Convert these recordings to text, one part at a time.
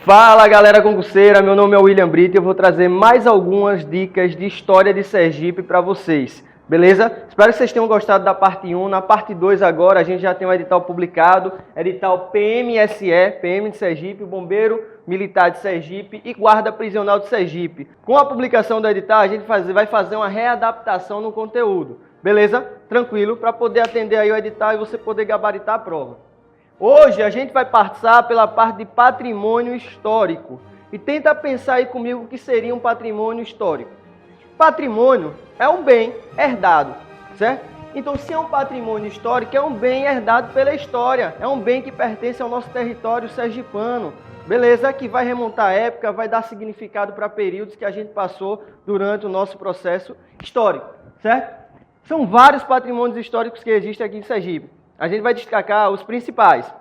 Fala galera concurseira, meu nome é William Brito e eu vou trazer mais algumas dicas de história de Sergipe para vocês, beleza? Espero que vocês tenham gostado da parte 1, na parte 2 agora a gente já tem um edital publicado, edital PMSE, PM de Sergipe, Bombeiro Militar de Sergipe e Guarda Prisional de Sergipe. Com a publicação do edital a gente vai fazer uma readaptação no conteúdo, beleza? Tranquilo, para poder atender aí o edital e você poder gabaritar a prova. Hoje a gente vai passar pela parte de patrimônio histórico. E tenta pensar aí comigo o que seria um patrimônio histórico. Patrimônio é um bem herdado, certo? Então, se é um patrimônio histórico, é um bem herdado pela história. É um bem que pertence ao nosso território sergipano. Beleza? Que vai remontar a época, vai dar significado para períodos que a gente passou durante o nosso processo histórico, certo? São vários patrimônios históricos que existem aqui em Sergipe. A gente vai destacar os principais.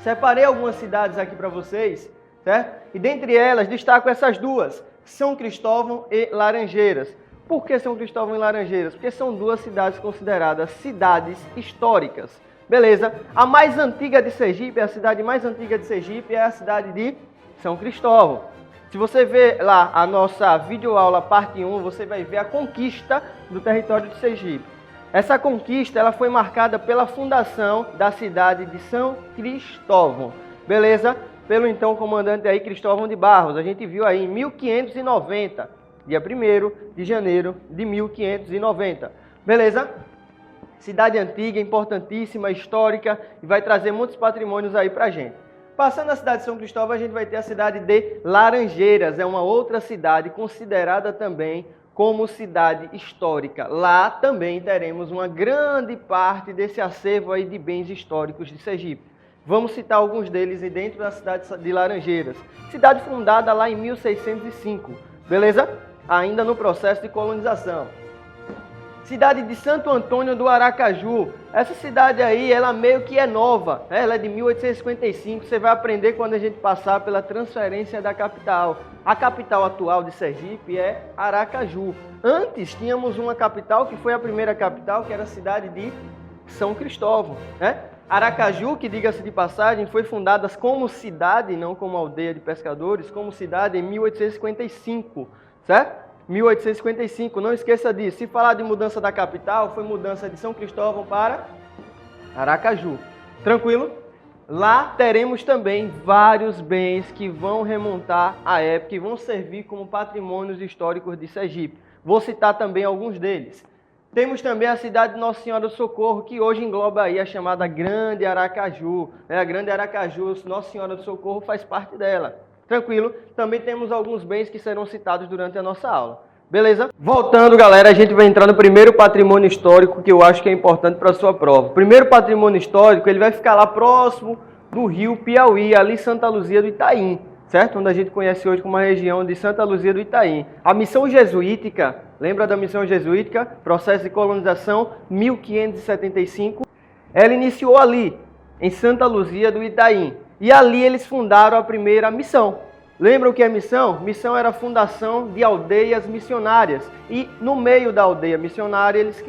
Separei algumas cidades aqui para vocês, certo? E dentre elas destaco essas duas, São Cristóvão e Laranjeiras. Por que São Cristóvão e Laranjeiras? Porque são duas cidades consideradas cidades históricas. Beleza? A mais antiga de Sergipe, a cidade mais antiga de Sergipe é a cidade de São Cristóvão. Se você ver lá a nossa videoaula parte 1, você vai ver a conquista do território de Sergipe. Essa conquista ela foi marcada pela fundação da cidade de São Cristóvão, beleza? Pelo então comandante aí Cristóvão de Barros. A gente viu aí em 1590, dia 1º de janeiro de 1590, beleza? Cidade antiga, importantíssima, histórica e vai trazer muitos patrimônios aí pra gente. Passando a cidade de São Cristóvão, a gente vai ter a cidade de Laranjeiras, é uma outra cidade considerada também como cidade histórica. Lá também teremos uma grande parte desse acervo aí de bens históricos de Sergipe. Vamos citar alguns deles dentro da cidade de Laranjeiras. Cidade fundada lá em 1605, beleza? Ainda no processo de colonização. Cidade de Santo Antônio do Aracaju. Essa cidade aí, ela meio que é nova. Ela é de 1855. Você vai aprender quando a gente passar pela transferência da capital. A capital atual de Sergipe é Aracaju. Antes tínhamos uma capital que foi a primeira capital, que era a cidade de São Cristóvão, né? Aracaju, que diga-se de passagem, foi fundada como cidade, não como aldeia de pescadores, como cidade em 1855, certo? 1855, não esqueça disso. Se falar de mudança da capital, foi mudança de São Cristóvão para Aracaju. Tranquilo? Lá teremos também vários bens que vão remontar à época e vão servir como patrimônios históricos de Sergipe. Vou citar também alguns deles. Temos também a cidade de Nossa Senhora do Socorro, que hoje engloba aí a chamada Grande Aracaju. A Grande Aracaju, Nossa Senhora do Socorro faz parte dela. Tranquilo? Também temos alguns bens que serão citados durante a nossa aula. Beleza? Voltando, galera, a gente vai entrar no primeiro patrimônio histórico que eu acho que é importante para a sua prova. O primeiro patrimônio histórico, ele vai ficar lá próximo do rio Piauí, ali Santa Luzia do Itaim, certo? Onde a gente conhece hoje como a região de Santa Luzia do Itaim. A missão jesuítica, lembra da missão jesuítica? Processo de colonização, 1575. Ela iniciou ali, em Santa Luzia do Itaim. E ali eles fundaram a primeira missão. Lembra o que é missão? Missão era a fundação de aldeias missionárias. E no meio da aldeia missionária eles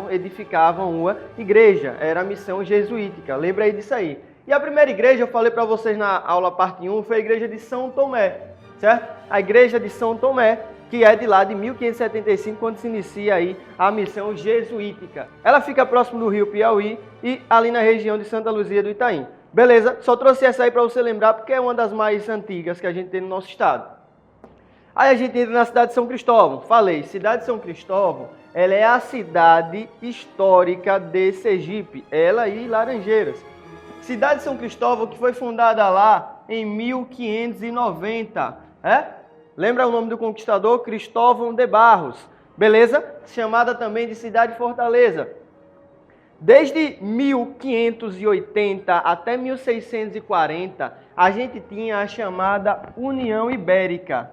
edificavam uma igreja. Era a missão jesuítica. Lembra aí disso aí. E a primeira igreja, eu falei para vocês na aula parte 1, foi a igreja de São Tomé, certo? A igreja de São Tomé, que é de lá de 1575, quando se inicia aí a missão jesuítica. Ela fica próximo do rio Piauí e ali na região de Santa Luzia do Itaim. Beleza? Só trouxe essa aí para você lembrar, porque é uma das mais antigas que a gente tem no nosso estado. Aí a gente entra na cidade de São Cristóvão. Falei, cidade de São Cristóvão, ela é a cidade histórica de Sergipe. Ela e Laranjeiras. Cidade de São Cristóvão que foi fundada lá em 1590. Lembra o nome do conquistador? Cristóvão de Barros. Beleza? Chamada também de cidade fortaleza. Desde 1580 até 1640, a gente tinha a chamada União Ibérica.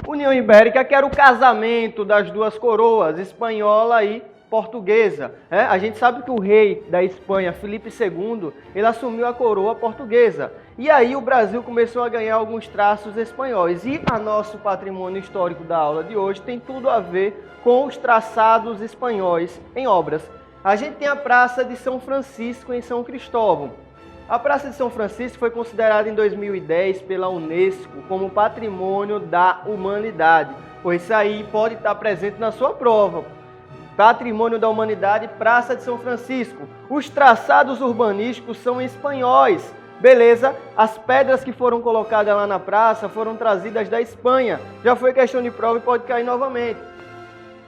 União Ibérica, que era o casamento das duas coroas, espanhola e portuguesa. A gente sabe que o rei da Espanha, Filipe II, ele assumiu a coroa portuguesa. E aí o Brasil começou a ganhar alguns traços espanhóis. E a nosso patrimônio histórico da aula de hoje tem tudo a ver com os traçados espanhóis em obras. A gente tem a Praça de São Francisco em São Cristóvão. A Praça de São Francisco foi considerada em 2010 pela Unesco como Patrimônio da Humanidade. Pois isso aí pode estar presente na sua prova. Patrimônio da Humanidade, Praça de São Francisco. Os traçados urbanísticos são espanhóis. Beleza? As pedras que foram colocadas lá na praça foram trazidas da Espanha. Já foi questão de prova e pode cair novamente.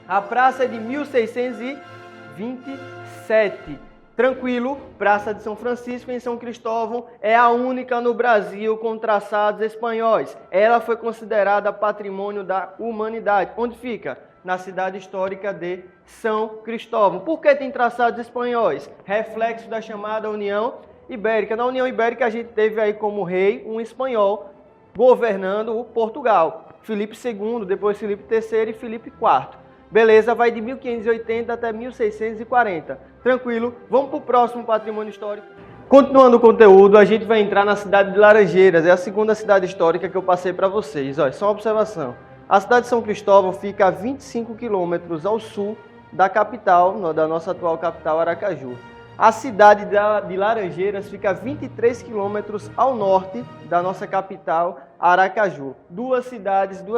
A praça é de 1627. Tranquilo, Praça de São Francisco em São Cristóvão é a única no Brasil com traçados espanhóis. Ela foi considerada Patrimônio da Humanidade. Onde fica? Na cidade histórica de São Cristóvão. Por que tem traçados espanhóis? Reflexo da chamada União Ibérica. Na União Ibérica a gente teve aí como rei um espanhol governando o Portugal. Filipe II, depois Filipe III e Filipe IV. Beleza, vai de 1580 até 1640. Tranquilo, vamos para o próximo patrimônio histórico. Continuando o conteúdo, a gente vai entrar na cidade de Laranjeiras. É a segunda cidade histórica que eu passei para vocês. Olha, só uma observação. A cidade de São Cristóvão fica a 25 quilômetros ao sul da capital, da nossa atual capital, Aracaju. A cidade de Laranjeiras fica a 23 quilômetros ao norte da nossa capital, Aracaju. Duas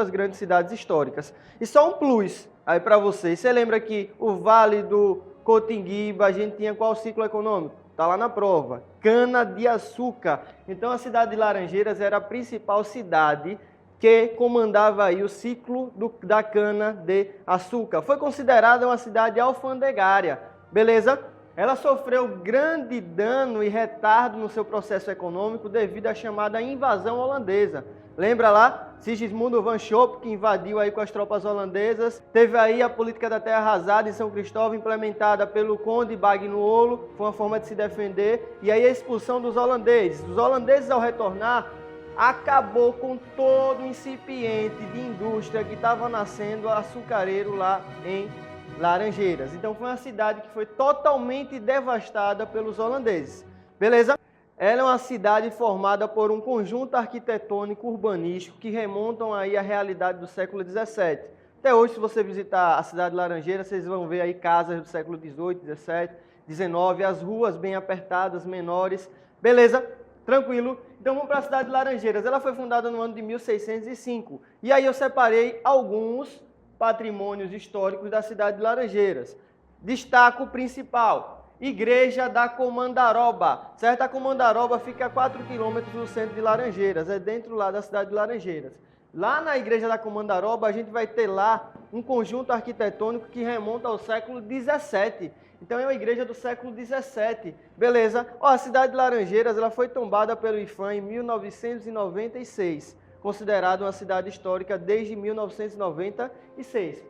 grandes cidades históricas. E só um plus aí para vocês. Você lembra que o Vale do Cotinguiba, a gente tinha qual ciclo econômico? Está lá na prova. Cana-de-açúcar. Então a cidade de Laranjeiras era a principal cidade que comandava aí o ciclo da cana-de-açúcar. Foi considerada uma cidade alfandegária. Beleza? Ela sofreu grande dano e retardo no seu processo econômico devido à chamada invasão holandesa. Lembra lá? Sigismundo van Schoup, que invadiu aí com as tropas holandesas. Teve aí a política da terra arrasada em São Cristóvão, implementada pelo conde Bagnuolo. Foi uma forma de se defender. E aí a expulsão dos holandeses. Os holandeses, ao retornar, acabou com todo o incipiente de indústria que estava nascendo açucareiro lá em Laranjeiras. Então foi uma cidade que foi totalmente devastada pelos holandeses. Beleza? Ela é uma cidade formada por um conjunto arquitetônico urbanístico que remontam aí à realidade do século XVII. Até hoje, se você visitar a cidade de Laranjeiras, vocês vão ver aí casas do século XVIII, XVII, XIX, as ruas bem apertadas, menores. Beleza? Tranquilo? Então vamos para a cidade de Laranjeiras. Ela foi fundada no ano de 1605. E aí eu separei alguns patrimônios históricos da cidade de Laranjeiras. Destaco o principal, Igreja da Comandaroba. Certo? A Comandaroba fica a 4 quilômetros do centro de Laranjeiras, é dentro lá da cidade de Laranjeiras. Lá na Igreja da Comandaroba a gente vai ter lá um conjunto arquitetônico que remonta ao século XVII. Então é uma igreja do século XVII. Beleza? Ó, a cidade de Laranjeiras ela foi tombada pelo IPHAN em 1996. Considerada uma cidade histórica desde 1996.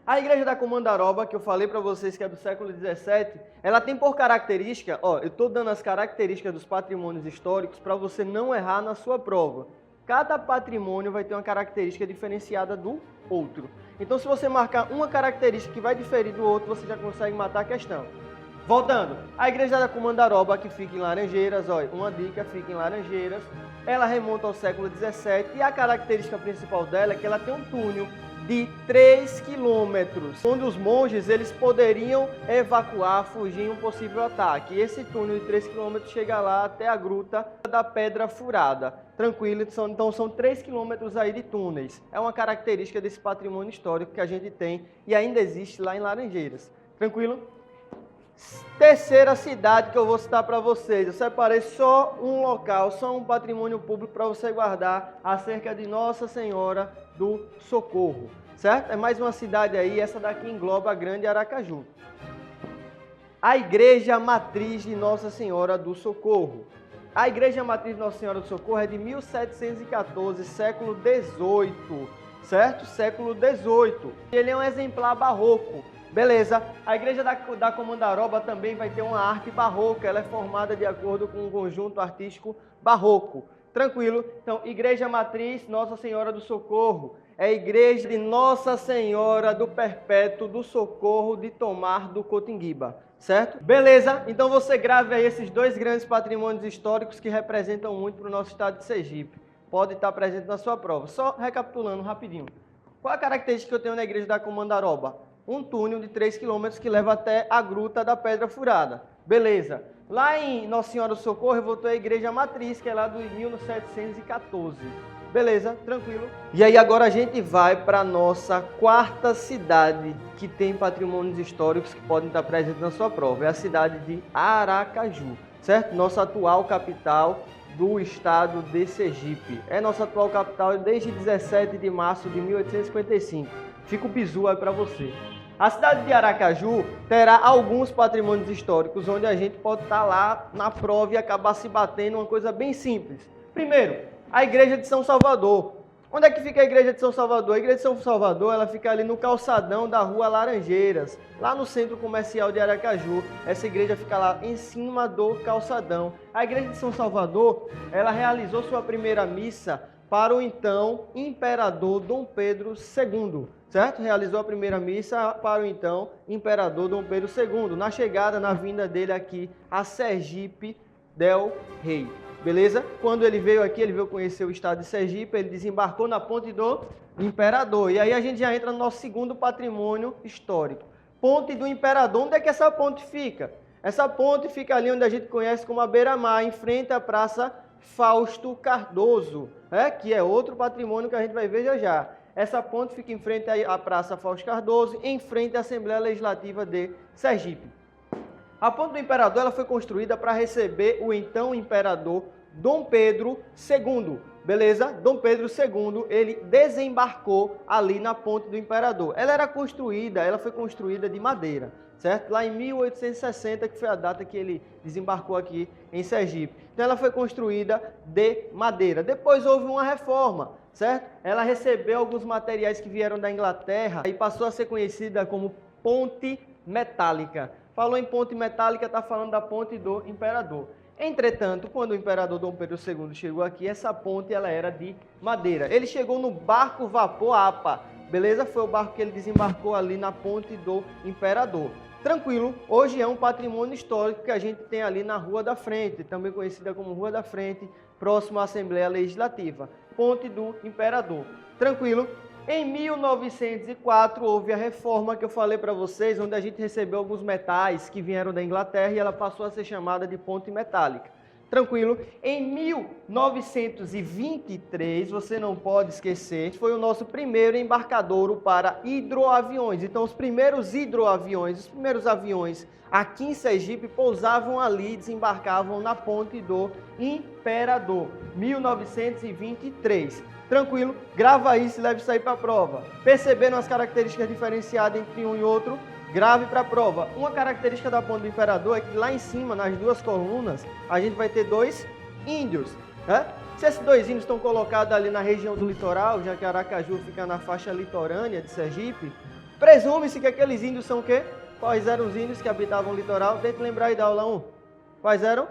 A Igreja da Comandaroba, que eu falei para vocês que é do século XVII, ela tem por característica, ó, eu estou dando as características dos patrimônios históricos para você não errar na sua prova. Cada patrimônio vai ter uma característica diferenciada do outro. Então, se você marcar uma característica que vai diferir do outro, você já consegue matar a questão. Voltando, a Igreja da Comandaroba, que fica em Laranjeiras, olha, uma dica, fica em Laranjeiras. Ela remonta ao século XVII e a característica principal dela é que ela tem um túnel de 3 quilômetros, onde os monges eles poderiam evacuar, fugir em um possível ataque. E esse túnel de 3 quilômetros chega lá até a Gruta da Pedra Furada. Tranquilo? Então são 3 quilômetros aí de túneis. É uma característica desse patrimônio histórico que a gente tem e ainda existe lá em Laranjeiras. Tranquilo? Terceira cidade que eu vou citar para vocês. Eu separei só um local, só um patrimônio público para você guardar acerca de Nossa Senhora do Socorro, certo? É mais uma cidade aí, essa daqui engloba a Grande Aracaju. A Igreja Matriz de Nossa Senhora do Socorro. A Igreja Matriz de Nossa Senhora do Socorro é de 1714, século XVIII, certo? Século XVIII. Ele é um exemplar barroco. Beleza, a Igreja da Comandaroba também vai ter uma arte barroca, ela é formada de acordo com um conjunto artístico barroco. Tranquilo? Então, Igreja Matriz Nossa Senhora do Socorro, é a Igreja de Nossa Senhora do Perpétuo do Socorro de Tomar do Cotinguiba, certo? Beleza, então você grave aí esses dois grandes patrimônios históricos que representam muito para o nosso estado de Sergipe. Pode estar presente na sua prova. Só recapitulando rapidinho. Qual a característica que eu tenho na Igreja da Comandaroba? um túnel de 3 km que leva até a Gruta da Pedra Furada. Beleza. Lá em Nossa Senhora do Socorro, eu voltei à Igreja Matriz, que é lá de 1714. Beleza, tranquilo. E aí agora a gente vai para a nossa quarta cidade que tem patrimônios históricos que podem estar presentes na sua prova. É a cidade de Aracaju, certo? Nossa atual capital do estado de Sergipe. É nossa atual capital desde 17 de março de 1855. Fica o bizu aí para você. A cidade de Aracaju terá alguns patrimônios históricos onde a gente pode estar lá na prova e acabar se batendo uma coisa bem simples. Primeiro, a Igreja de São Salvador. Onde é que fica a Igreja de São Salvador? A Igreja de São Salvador, ela fica ali no calçadão da Rua Laranjeiras, lá no centro comercial de Aracaju. Essa igreja fica lá em cima do calçadão. A Igreja de São Salvador, ela realizou sua primeira missa para o então imperador Dom Pedro II, certo? Realizou a primeira missa para o então imperador Dom Pedro II, na chegada, na vinda dele aqui a Sergipe del Rei. Beleza? Quando ele veio aqui, ele veio conhecer o estado de Sergipe, ele desembarcou na Ponte do Imperador. E aí a gente já entra no nosso segundo patrimônio histórico. Ponte do Imperador. Onde é que essa ponte fica? Essa ponte fica ali onde a gente conhece como a Beira-Mar, em frente à Praça Fausto Cardoso, que é outro patrimônio que a gente vai ver já já. Essa ponte fica em frente à Praça Fausto Cardoso, em frente à Assembleia Legislativa de Sergipe. A Ponte do Imperador ela foi construída para receber o então imperador Dom Pedro II, beleza? Dom Pedro II, ele desembarcou ali na Ponte do Imperador. Ela foi construída de madeira, certo? Lá em 1860, que foi a data que ele desembarcou aqui em Sergipe. Então ela foi construída de madeira. Depois houve uma reforma, certo? Ela recebeu alguns materiais que vieram da Inglaterra e passou a ser conhecida como ponte metálica. Falou em ponte metálica, está falando da Ponte do Imperador. Entretanto, quando o imperador Dom Pedro II chegou aqui, essa ponte ela era de madeira. Ele chegou no barco Vapor APA, beleza? Foi o barco que ele desembarcou ali na Ponte do Imperador. Tranquilo, hoje é um patrimônio histórico que a gente tem ali na Rua da Frente, também conhecida como Rua da Frente, próximo à Assembleia Legislativa. Ponte do Imperador. Tranquilo? Em 1904 houve a reforma que eu falei para vocês, onde a gente recebeu alguns metais que vieram da Inglaterra e ela passou a ser chamada de ponte metálica. Tranquilo? Em 1923, você não pode esquecer, foi o nosso primeiro embarcadouro para hidroaviões. Então, os primeiros hidroaviões, os primeiros aviões aqui em Sergipe pousavam ali, desembarcavam na Ponte do Imperador, 1923. Tranquilo? Grava isso e leve isso aí para a prova. Perceberam as características diferenciadas entre um e outro? Grave para a prova. Uma característica da Ponte do Imperador é que lá em cima, nas duas colunas, a gente vai ter dois índios, né? Se esses dois índios estão colocados ali na região do litoral, já que Aracaju fica na faixa litorânea de Sergipe, presume-se que aqueles índios são o quê? Quais eram os índios que habitavam o litoral? Tente lembrar aí da aula 1. Quais eram?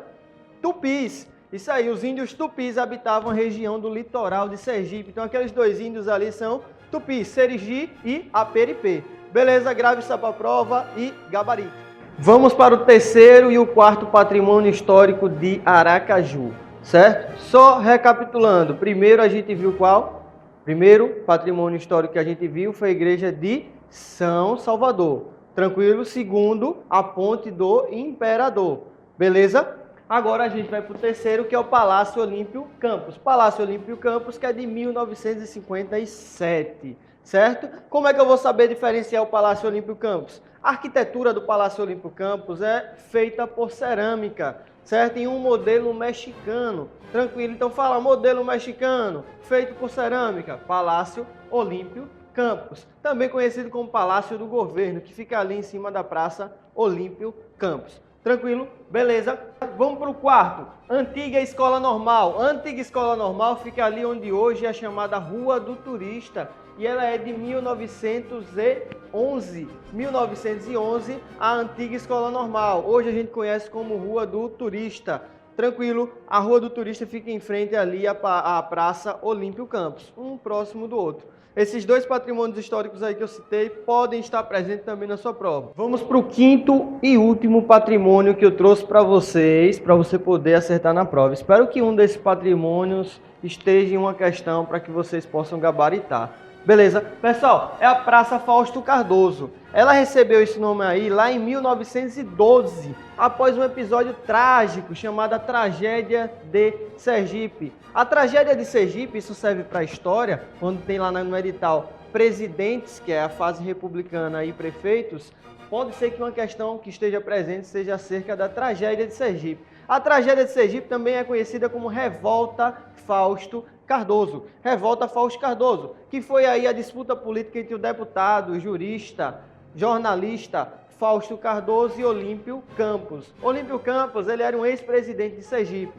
Tupis. Isso aí, os índios tupis habitavam a região do litoral de Sergipe. Então, aqueles dois índios ali são tupis, Serigi e Aperipê. Beleza, grave isso para a prova e gabarito. Vamos para o terceiro e o quarto patrimônio histórico de Aracaju, certo? Só recapitulando, primeiro a gente viu qual? Primeiro patrimônio histórico que a gente viu foi a igreja de São Salvador. Tranquilo? Segundo, a Ponte do Imperador. Beleza? Agora a gente vai para o terceiro, que é o Palácio Olímpio Campos. Palácio Olímpio Campos, que é de 1957, certo? Como é que eu vou saber diferenciar o Palácio Olímpio Campos? A arquitetura do Palácio Olímpio Campos é feita por cerâmica, certo? Em um modelo mexicano. Tranquilo? Então fala, modelo mexicano, feito por cerâmica. Palácio Olímpio Campos. Também conhecido como Palácio do Governo, que fica ali em cima da Praça Olímpio Campos. Tranquilo? Beleza? Vamos para o quarto. Antiga Escola Normal. A Antiga Escola Normal fica ali onde hoje é a chamada Rua do Turista. E ela é de 1911. 1911, a Antiga Escola Normal. Hoje a gente conhece como Rua do Turista. Tranquilo? A Rua do Turista fica em frente ali à Praça Olímpio Campos. Um próximo do outro. Esses dois patrimônios históricos aí que eu citei podem estar presentes também na sua prova. Vamos para o quinto e último patrimônio que eu trouxe para vocês, para você poder acertar na prova. Espero que um desses patrimônios esteja em uma questão para que vocês possam gabaritar. Beleza? Pessoal, é a Praça Fausto Cardoso. Ela recebeu esse nome aí lá em 1912, após um episódio trágico chamado a Tragédia de Sergipe. A Tragédia de Sergipe, isso serve para a história, quando tem lá no edital presidentes, que é a fase republicana, e prefeitos, pode ser que uma questão que esteja presente seja acerca da Tragédia de Sergipe. A Tragédia de Sergipe também é conhecida como Revolta Fausto Cardoso. Revolta Fausto Cardoso, que foi aí a disputa política entre o deputado, jurista, jornalista Fausto Cardoso e Olímpio Campos. Olímpio Campos, ele era um ex-presidente de Sergipe.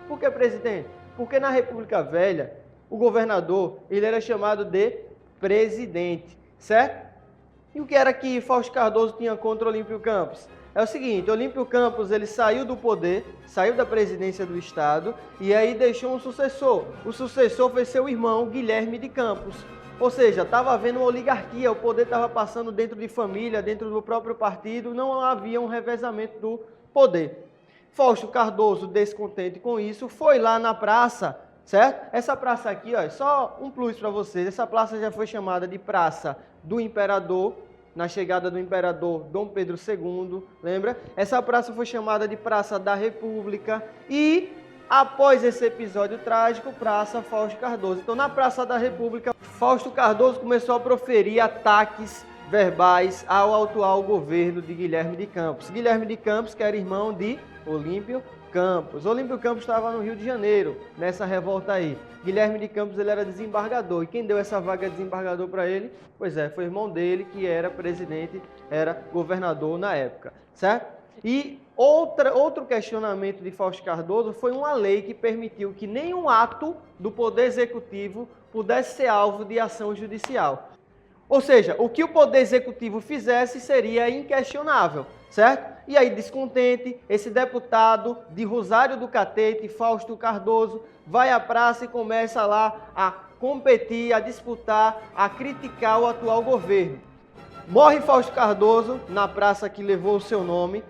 Por que presidente? Porque na República Velha, o governador, ele era chamado de presidente, certo? E o que era que Fausto Cardoso tinha contra Olímpio Campos? É o seguinte, Olímpio Campos, ele saiu do poder, saiu da presidência do Estado e aí deixou um sucessor. O sucessor foi seu irmão, Guilherme de Campos. Ou seja, estava havendo uma oligarquia, o poder estava passando dentro de família, dentro do próprio partido, não havia um revezamento do poder. Fausto Cardoso, descontente com isso, foi lá na praça, certo? Essa praça aqui, ó, só um plus para vocês, essa praça já foi chamada de Praça do Imperador, na chegada do imperador Dom Pedro II, lembra? Essa praça foi chamada de Praça da República e, após esse episódio trágico, Praça Fausto Cardoso. Então, na Praça da República, Fausto Cardoso começou a proferir ataques verbais ao atual governo de Guilherme de Campos. Guilherme de Campos, que era irmão de Olímpio Campos. Olímpio Campos estava no Rio de Janeiro, nessa revolta aí. Guilherme de Campos, ele era desembargador. E quem deu essa vaga de desembargador para ele? Pois é, foi o irmão dele, que era presidente, era governador na época, certo? E outro questionamento de Fausto Cardoso foi uma lei que permitiu que nenhum ato do Poder Executivo pudesse ser alvo de ação judicial. Ou seja, o que o Poder Executivo fizesse seria inquestionável, certo? E aí, descontente, esse deputado de Rosário do Catete, Fausto Cardoso, vai à praça e começa lá a competir, a disputar, a criticar o atual governo. Morre Fausto Cardoso na praça que levou o seu nome,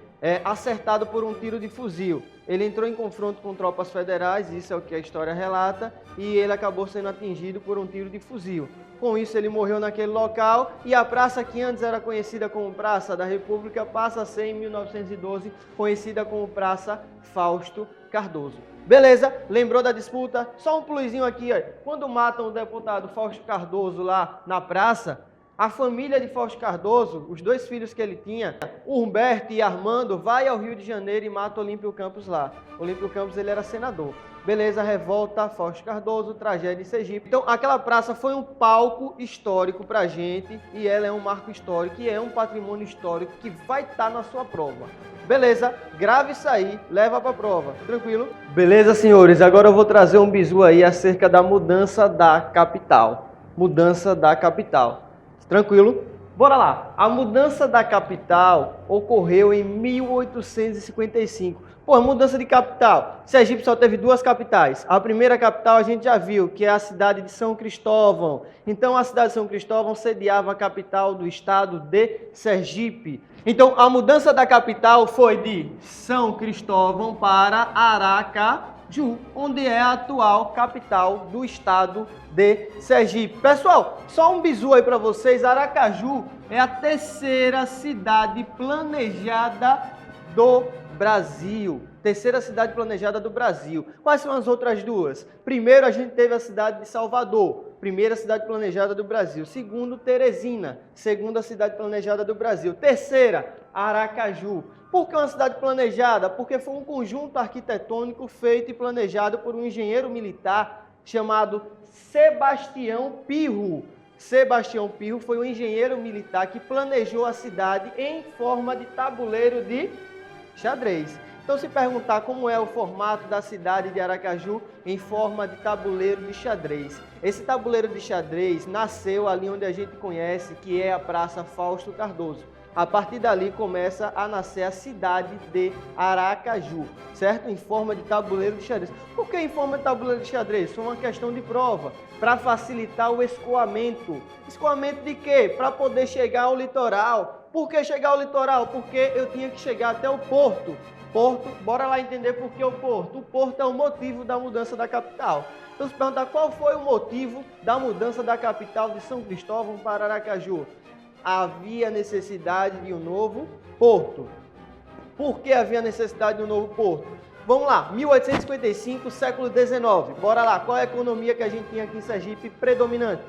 acertado por um tiro de fuzil. Ele entrou em confronto com tropas federais, isso é o que a história relata, e ele acabou sendo atingido por um tiro de fuzil. Com isso, ele morreu naquele local e a praça que antes era conhecida como Praça da República passa a ser, em 1912, conhecida como Praça Fausto Cardoso. Beleza? Lembrou da disputa? Só um plusinho aqui, ó. Quando matam o deputado Fausto Cardoso lá na praça, a família de Fausto Cardoso, os dois filhos que ele tinha, Humberto e Armando, vai ao Rio de Janeiro e mata Olímpio Campos lá. Olímpio Campos, ele era senador. Beleza, revolta, Fausto Cardoso, tragédia em Sergipe. Então, aquela praça foi um palco histórico pra gente e ela é um marco histórico e é um patrimônio histórico que vai estar na sua prova. Beleza, grave isso aí, leva pra prova, tranquilo? Beleza, senhores, agora eu vou trazer um bizu aí acerca da mudança da capital. Mudança da capital. Tranquilo? Bora lá. A mudança da capital ocorreu em 1855. Pô, mudança de capital. Sergipe só teve duas capitais. A primeira capital a gente já viu, que é a cidade de São Cristóvão. Então, a cidade de São Cristóvão sediava a capital do estado de Sergipe. Então, a mudança da capital foi de São Cristóvão para Aracaju, onde é a atual capital do estado de Sergipe. Pessoal, só um bizu aí para vocês. Aracaju é a terceira cidade planejada do Brasil. Terceira cidade planejada do Brasil. Quais são as outras duas? Primeiro, a gente teve a cidade de Salvador, primeira cidade planejada do Brasil. Segundo, Teresina, segunda cidade planejada do Brasil. Terceira, Aracaju. Por que uma cidade planejada? Porque foi um conjunto arquitetônico feito e planejado por um engenheiro militar chamado Sebastião Pirro. Sebastião Pirro foi um engenheiro militar que planejou a cidade em forma de tabuleiro de xadrez. Então, se perguntar como é o formato da cidade de Aracaju, em forma de tabuleiro de xadrez. Esse tabuleiro de xadrez nasceu ali onde a gente conhece, que é a Praça Fausto Cardoso. A partir dali começa a nascer a cidade de Aracaju, certo? Em forma de tabuleiro de xadrez. Por que em forma de tabuleiro de xadrez? Foi uma questão de prova, para facilitar o escoamento. Escoamento de quê? Para poder chegar ao litoral, Por que chegar ao litoral? Porque eu tinha que chegar até o porto. Porto, bora lá entender por que o porto. O porto é o motivo da mudança da capital. Então, se perguntar qual foi o motivo da mudança da capital de São Cristóvão para Aracaju, havia necessidade de um novo porto. Por que havia necessidade de um novo porto? Vamos lá, 1855, século XIX. Bora lá, qual é a economia que a gente tinha aqui em Sergipe predominante?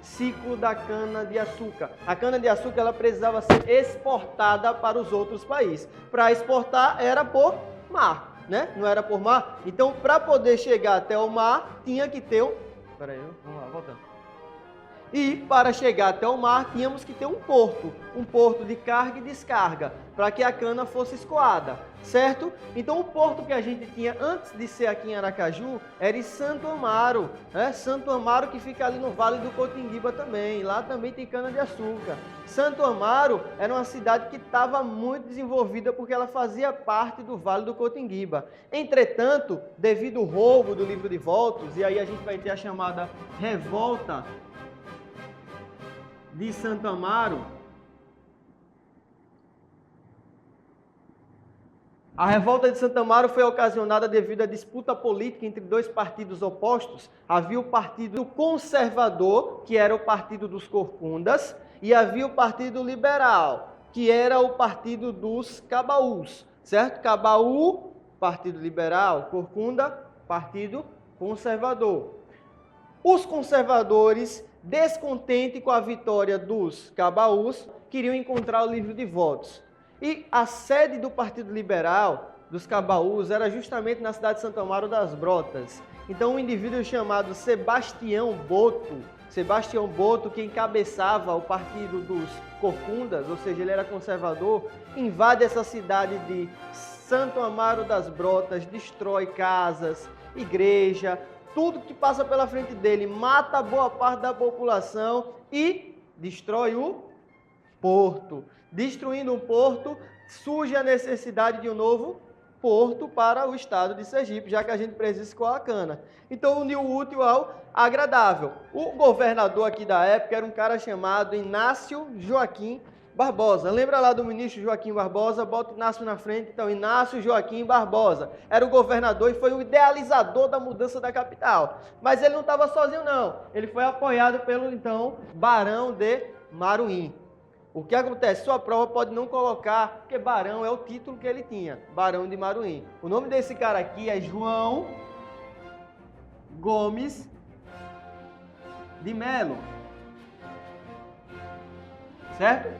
Ciclo da cana-de-açúcar. A cana-de-açúcar ela precisava ser exportada para os outros países. Para exportar era por mar, né? Não era por mar. Então, para poder chegar até o mar, tinha que ter um... Peraí, vamos lá, voltando. E para chegar até o mar, tínhamos que ter um porto de carga e descarga, para que a cana fosse escoada, certo? Então o porto que a gente tinha antes de ser aqui em Aracaju era em Santo Amaro, né? Santo Amaro que fica ali no Vale do Cotinguiba também, lá também tem cana-de-açúcar. Santo Amaro era uma cidade que estava muito desenvolvida porque ela fazia parte do Vale do Cotinguiba. Entretanto, devido ao roubo do livro de votos, e aí a gente vai ter a chamada revolta de Santo Amaro, a revolta de Santo Amaro foi ocasionada devido à disputa política entre dois partidos opostos. Havia o Partido Conservador, que era o Partido dos Corcundas, e havia o Partido Liberal, que era o Partido dos Cabaús, certo? Cabaú, Partido Liberal, Corcunda, Partido Conservador. Os conservadores, descontente com a vitória dos cabaús, queriam encontrar o livro de votos. E a sede do Partido Liberal, dos cabaús, era justamente na cidade de Santo Amaro das Brotas. Então um indivíduo chamado Sebastião Boto, que encabeçava o partido dos corcundas, ou seja, ele era conservador, invade essa cidade de Santo Amaro das Brotas, destrói casas, igreja, tudo que passa pela frente dele, mata boa parte da população e destrói o porto. Destruindo o porto, surge a necessidade de um novo porto para o estado de Sergipe, já que a gente precisa escoar a cana. Então, uniu o útil ao agradável. O governador aqui da época era um cara chamado Inácio Joaquim Barbosa. Lembra lá do ministro Joaquim Barbosa? Bota Inácio na frente. Então, Inácio Joaquim Barbosa era o governador e foi o idealizador da mudança da capital. Mas ele não estava sozinho, não. Ele foi apoiado pelo, então, Barão de Maruim. O que acontece? Sua prova pode não colocar, porque Barão é o título que ele tinha. Barão de Maruim. O nome desse cara aqui é João Gomes de Melo. Certo?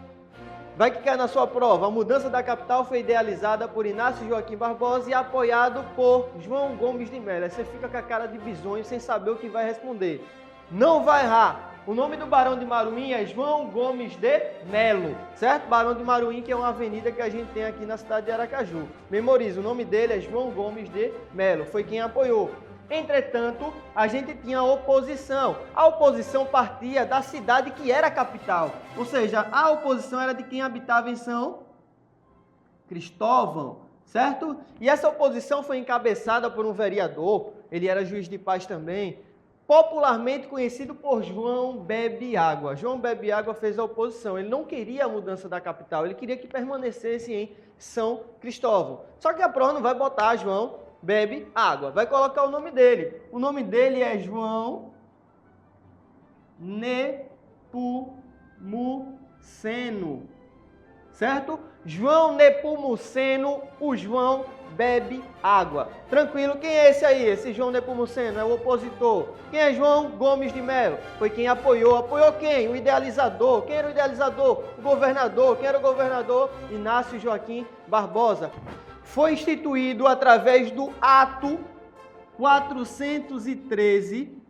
Vai que cai na sua prova. A mudança da capital foi idealizada por Inácio Joaquim Barbosa e apoiado por João Gomes de Melo. Aí você fica com a cara de bisonho sem saber o que vai responder. Não vai errar. O nome do Barão de Maruim é João Gomes de Melo, certo? Barão de Maruim, que é uma avenida que a gente tem aqui na cidade de Aracaju. Memoriza, o nome dele é João Gomes de Melo, foi quem apoiou. Entretanto, a gente tinha a oposição. A oposição partia da cidade que era a capital. Ou seja, a oposição era de quem habitava em São Cristóvão, certo? E essa oposição foi encabeçada por um vereador, ele era juiz de paz também, popularmente conhecido por João Bebe Água. João Bebe Água fez a oposição. Ele não queria a mudança da capital, ele queria que permanecesse em São Cristóvão. Só que a prova não vai botar João Bebe Água, vai colocar o nome dele. O nome dele é João Nepomuceno, certo? João Nepomuceno, o João Bebe Água. Tranquilo, quem é esse aí? Esse João Nepomuceno é o opositor. Quem é João Gomes de Melo? Foi quem apoiou. Apoiou quem? O idealizador. Quem era o idealizador? O governador. Quem era o governador? Inácio Joaquim Barbosa. Foi instituído através do Ato 413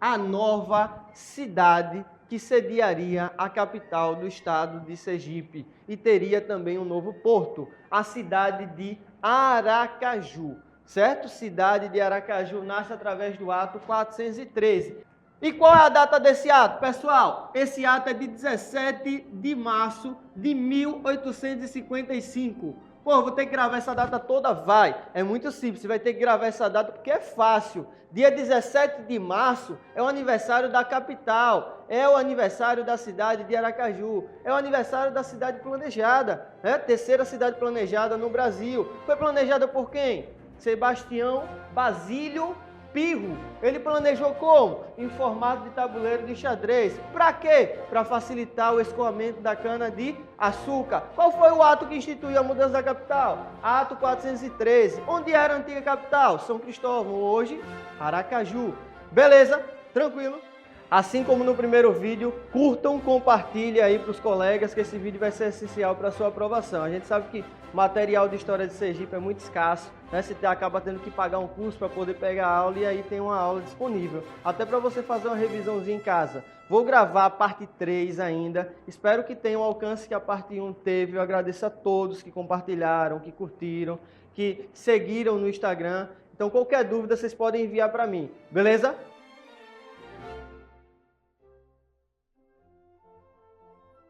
a nova cidade que sediaria a capital do estado de Sergipe e teria também um novo porto, a cidade de Aracaju, certo? Cidade de Aracaju nasce através do ato 413. E qual é a data desse ato, pessoal? Esse ato é de 17 de março de 1855. Pô, vou ter que gravar essa data toda? Vai. É muito simples, você vai ter que gravar essa data porque é fácil. Dia 17 de março é o aniversário da capital, é o aniversário da cidade de Aracaju, é o aniversário da cidade planejada, né? Terceira cidade planejada no Brasil. Foi planejada por quem? Sebastião Basílio Pirro. Ele planejou como? Em formato de tabuleiro de xadrez. Para quê? Para facilitar o escoamento da cana de açúcar. Qual foi o ato que instituiu a mudança da capital? Ato 413. Onde era a antiga capital? São Cristóvão, hoje Aracaju. Beleza? Tranquilo? Assim como no primeiro vídeo, curtam, compartilhem aí para os colegas que esse vídeo vai ser essencial para a sua aprovação. A gente sabe que material de história de Sergipe é muito escasso, né? Você acaba tendo que pagar um curso para poder pegar a aula e aí tem uma aula disponível. Até para você fazer uma revisãozinha em casa. Vou gravar a parte 3 ainda. Espero que tenha o alcance que a parte 1 teve. Eu agradeço a todos que compartilharam, que curtiram, que seguiram no Instagram. Então qualquer dúvida vocês podem enviar para mim, beleza?